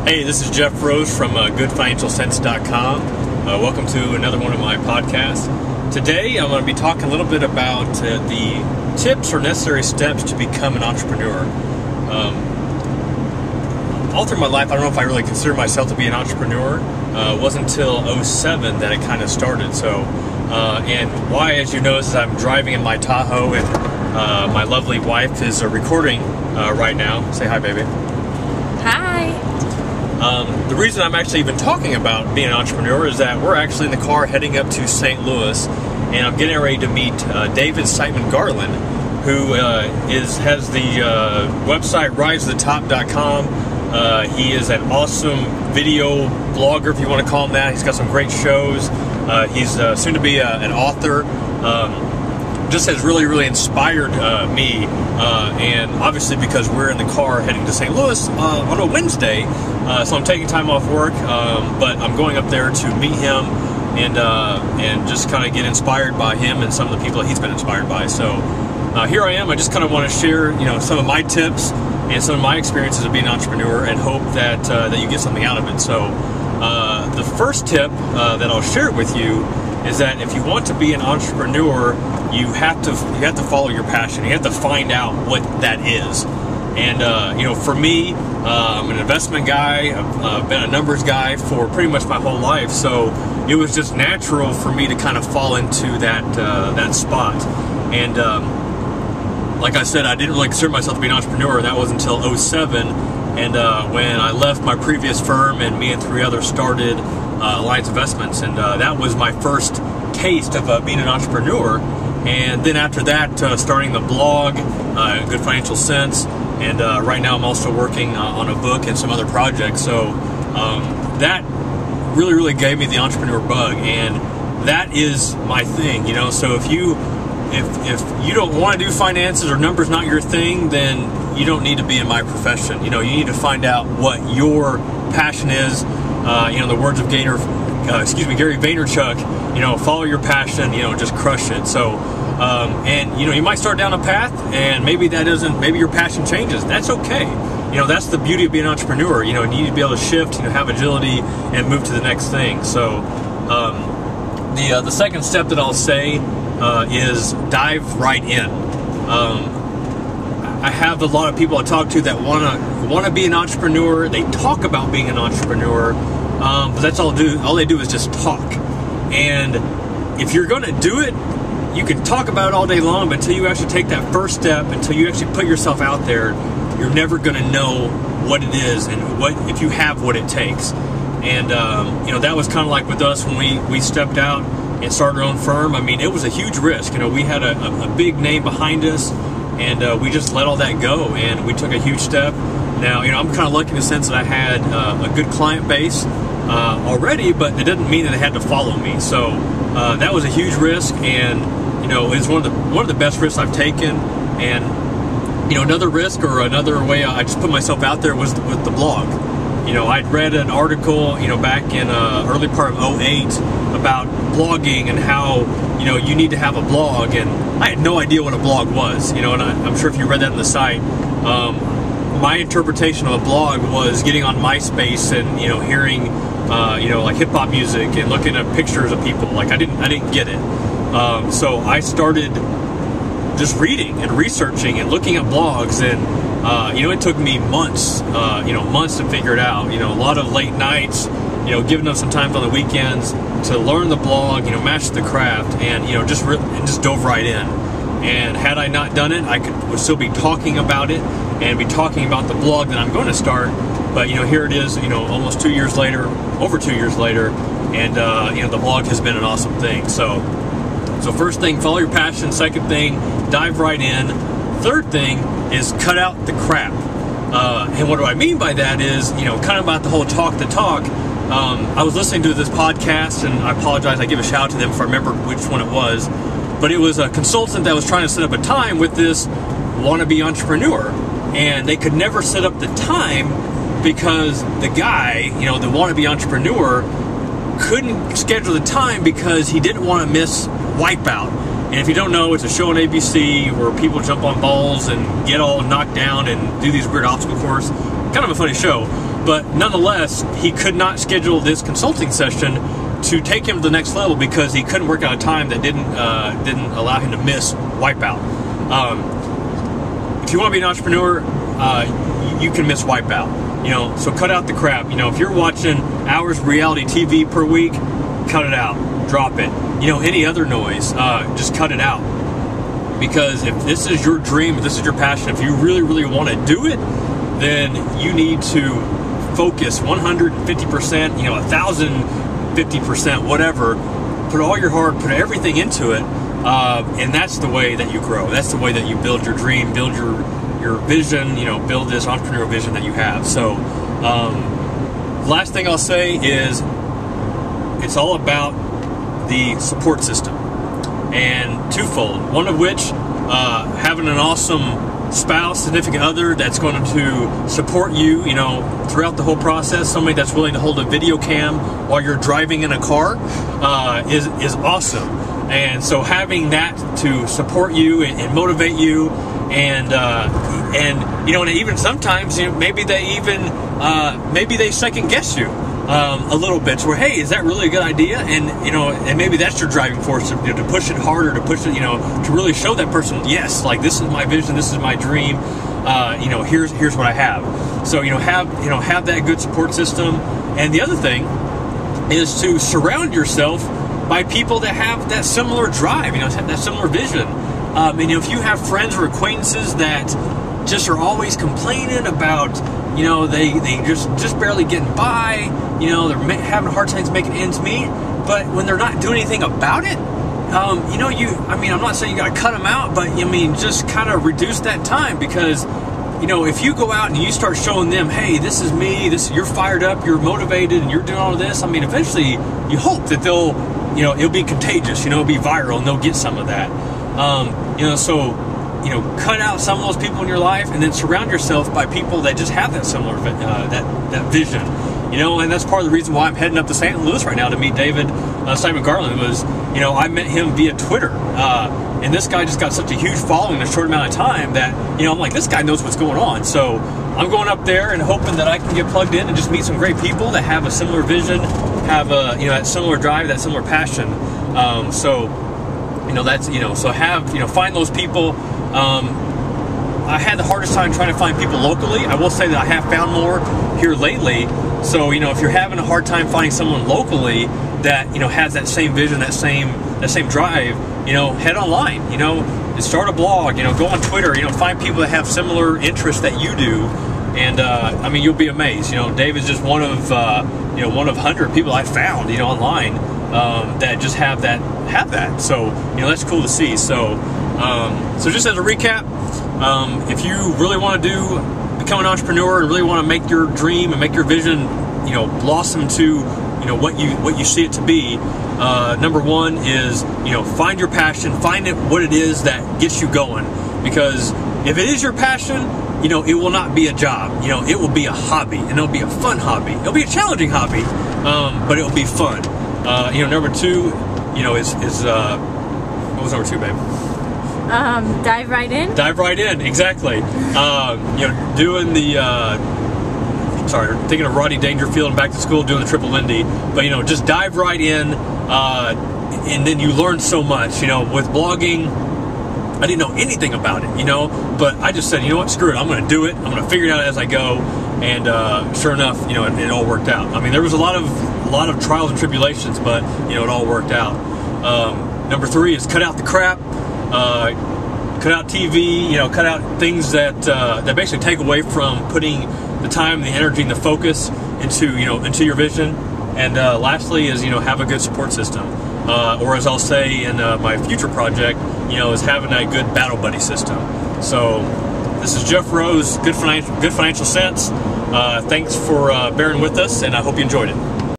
Hey, this is Jeff Rose from GoodFinancialSense.com. Welcome to another one of my podcasts. Today I'm going to be talking a little bit about the tips or necessary steps to become an entrepreneur. All through my life, I don't know if I really consider myself to be an entrepreneur. It wasn't until 2007 that it kind of started. So, and why, as you notice, is I'm driving in my Tahoe, and my lovely wife is recording right now. Say hi, baby. Hi. The reason I'm actually even talking about being an entrepreneur is that we're actually in the car heading up to St. Louis, and I'm getting ready to meet David Siteman Garland, who has the website risetotop.com. He is an awesome video blogger, if you want to call him that. He's got some great shows. He's soon to be an author. Just has really inspired me, and obviously because we're in the car heading to St. Louis on a Wednesday, so I'm taking time off work, but I'm going up there to meet him and just kind of get inspired by him and some of the people that he's been inspired by. So here I am. I just kind of want to share, some of my tips and some of my experiences of being an entrepreneur, and hope that that you get something out of it. So the first tip that I'll share with you is that if you want to be an entrepreneur, you have to follow your passion. You have to find out what that is. And for me, I'm an investment guy. I've been a numbers guy for pretty much my whole life. So it was just natural for me to kind of fall into that spot. And like I said, I didn't really consider myself to be an entrepreneur. That was until 2007. And when I left my previous firm, and me and three others started Alliance Investments, and that was my first taste of being an entrepreneur. And then after that, starting the blog, Good Financial Sense, and right now I'm also working on a book and some other projects. So that really gave me the entrepreneur bug, and that is my thing. So if you don't want to do finances, or numbers not your thing, then you don't need to be in my profession. You need to find out what your passion is. The words of Gary Vaynerchuk, follow your passion, just crush it. So, and you might start down a path, and maybe your passion changes. That's okay. That's the beauty of being an entrepreneur. You need to be able to shift, have agility, and move to the next thing. So, the second step that I'll say is dive right in. I have a lot of people I talk to that want to be an entrepreneur. They talk about being an entrepreneur, but that's all they do is just talk. And if you're going to do it, you can talk about it all day long, but until you actually take that first step, until you actually put yourself out there, you're never going to know what it is and if you have what it takes. And that was kind of like with us when we stepped out and started our own firm. I mean, it was a huge risk. We had a big name behind us, and we just let all that go, and we took a huge step. Now, I'm kind of lucky in the sense that I had a good client base already, but it didn't mean that they had to follow me. So that was a huge risk, and it's one of the best risks I've taken. And another risk, or another way I just put myself out there, was with the blog. I'd read an article, back in early part of 2008 about blogging and how, you need to have a blog, and I had no idea what a blog was, and I'm sure if you read that on the site, my interpretation of a blog was getting on MySpace and, hearing, like hip-hop music and looking at pictures of people. Like, I didn't get it. So I started just reading and researching and looking at blogs, and it took me months to figure it out. A lot of late nights, giving up some time on the weekends to learn the blog, master the craft, and just dove right in. And had I not done it, would still be talking about it and be talking about the blog that I'm going to start. But here it is, almost 2 years later, over 2 years later, and the blog has been an awesome thing. So first thing, follow your passion. Second thing, dive right in. Third thing is cut out the crap. And what do I mean by that is, kind of about the whole talk the talk. I was listening to this podcast, and I apologize, I give a shout out to them if I remember which one it was. But it was a consultant that was trying to set up a time with this wannabe entrepreneur. And they could never set up the time because the guy, the wannabe entrepreneur, couldn't schedule the time because he didn't want to miss Wipeout. And if you don't know, it's a show on ABC where people jump on balls and get all knocked down and do these weird obstacle courses. Kind of a funny show. But nonetheless, he could not schedule this consulting session to take him to the next level because he couldn't work out a time that didn't allow him to miss Wipeout. If you want to be an entrepreneur, you can miss Wipeout. You know, so cut out the crap. You know, if you're watching hours of reality TV per week, cut it out, drop it. You know, any other noise, just cut it out. Because if this is your dream, if this is your passion, if you really, really want to do it, then you need to focus 150%, you know, 1,050%, whatever. Put all your heart, put everything into it, and that's the way that you grow. That's the way that you build your dream, build your vision, you know, build this entrepreneurial vision that you have. So, last thing I'll say is it's all about the support system, and twofold. One of which, having an awesome spouse, significant other that's going to support you, you know, throughout the whole process. Somebody that's willing to hold a video cam while you're driving in a car is awesome. And so having that to support you and motivate you, and you know, and even sometimes, you know, maybe they second guess you a little bit, so where, hey, is that really a good idea? And you know, and maybe that's your driving force to push it harder, to push it, you know, to really show that person, yes, like this is my vision, this is my dream. You know, here's what I have. So you know, have that good support system. And the other thing is to surround yourself by people that have that similar drive, you know, that similar vision. And you know, if you have friends or acquaintances that just are always complaining about, you know, they just barely getting by, you know, they're having hard times making ends meet, but when they're not doing anything about it, you know, I mean, I'm not saying you got to cut them out, but I mean, just kind of reduce that time, because, you know, if you go out and you start showing them, hey, this is me, you're fired up, you're motivated, and you're doing all of this, I mean, eventually you hope that they'll, you know, it'll be contagious, you know, it'll be viral, and they'll get some of that. You know, so, you know, cut out some of those people in your life, and then surround yourself by people that just have that similar that vision. You know, and that's part of the reason why I'm heading up to St. Louis right now to meet David Siteman Garland. Was, you know, I met him via Twitter, and this guy just got such a huge following in a short amount of time that, you know, I'm like, this guy knows what's going on. So I'm going up there and hoping that I can get plugged in and just meet some great people that have a similar vision, have a, you know, that similar drive, that similar passion. So, you know, that's, you know, so have, you know, find those people. I had the hardest time trying to find people locally. I will say that I have found more here lately. So, you know, if you're having a hard time finding someone locally that, you know, has that same vision, that same drive, you know, head online, you know, start a blog, you know, go on Twitter, you know, find people that have similar interests that you do. And, I mean, you'll be amazed. You know, David's just one of 100 people I found, you know, online, that just have that. So, you know, that's cool to see. So, so just as a recap, if you really want to become an entrepreneur and really want to make your dream and make your vision, you know, blossom to, you know, what you see it to be, number one is, you know, find your passion, find what it is that gets you going. Because if it is your passion, you know, it will not be a job. You know, it will be a hobby, and it'll be a fun hobby. It'll be a challenging hobby, but it'll be fun. You know, number two, you know, is what was number two, babe? Dive right in. Dive right in, exactly. You know, doing the, thinking of Rodney Dangerfield and Back to School, doing the Triple Lindy. But, you know, just dive right in, and then you learn so much. You know, with blogging, I didn't know anything about it, you know, but I just said, you know what, screw it, I'm going to do it. I'm going to figure it out as I go. And sure enough, you know, it all worked out. I mean, there was a lot of trials and tribulations, but, you know, it all worked out. Number three is cut out the crap. Cut out TV, you know, cut out things that basically take away from putting the time, the energy, and the focus into your vision. And lastly is, you know, have a good support system. Or as I'll say in my future project, you know, is having a good battle buddy system. So this is Jeff Rose, Good Financial Sense. Thanks for bearing with us, and I hope you enjoyed it.